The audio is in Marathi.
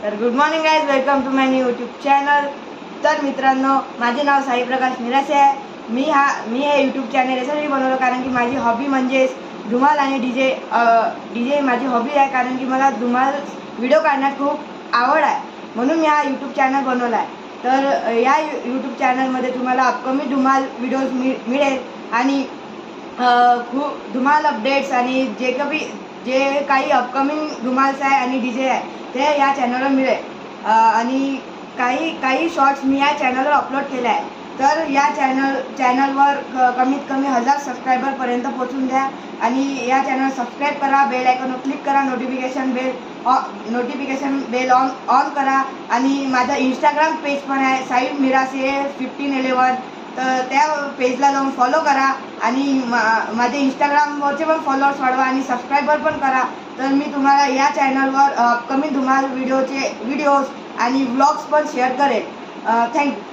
तर good morning guys, welcome to my new YouTube channel. तर मित्रांनो, माझे नाव साई प्रकाश मिरासे आहे। मी हे यूट्यूब चॅनल यासाठी बनवलं कारण की माझी हॉबी म्हणजेच धुमाल आणि डीजे माझी हॉबी आहे। कारण की मला धुमाल व्हिडिओ काढण्यात खूप आवड आहे, म्हणून मी हा यूट्यूब चॅनल बनवला आहे। तर या यूट्यूब चॅनलमध्ये तुम्हाला अपकमिंग धुमाल व्हिडिओज मिळेल आणि खूप धुमाल अपडेट्स आणि जे काही अपकमिंग धुमाल्स आहे आणि डीजे आहे ते या चॅनलवर मिळेल। आणि काही शॉर्ट्स मी या चॅनलवर अपलोड केले आहे। तर या चॅनलवर कमीत कमी 1000 सबस्क्रायबरपर्यंत पोहोचून द्या आणि या चॅनल सबस्क्राईब करा, बेल आयकॉनवर क्लिक करा, नोटिफिकेशन बेल ऑन करा। आणि माझा इंस्टाग्राम पेज पण आहे साई मिरासे 1511, तर त्या पेजला जाऊन फॉलो करा आणि माझे इंस्टाग्रामवरचे पण फॉलोअर्स वाढवा आणि सबस्क्रायबर पण करा। तर मी तुम्हाला या चॅनलवर अपकमिंग धुमाल व्हिडिओज आणि व्लॉग्स पण शेअर करेल। थँक्यू।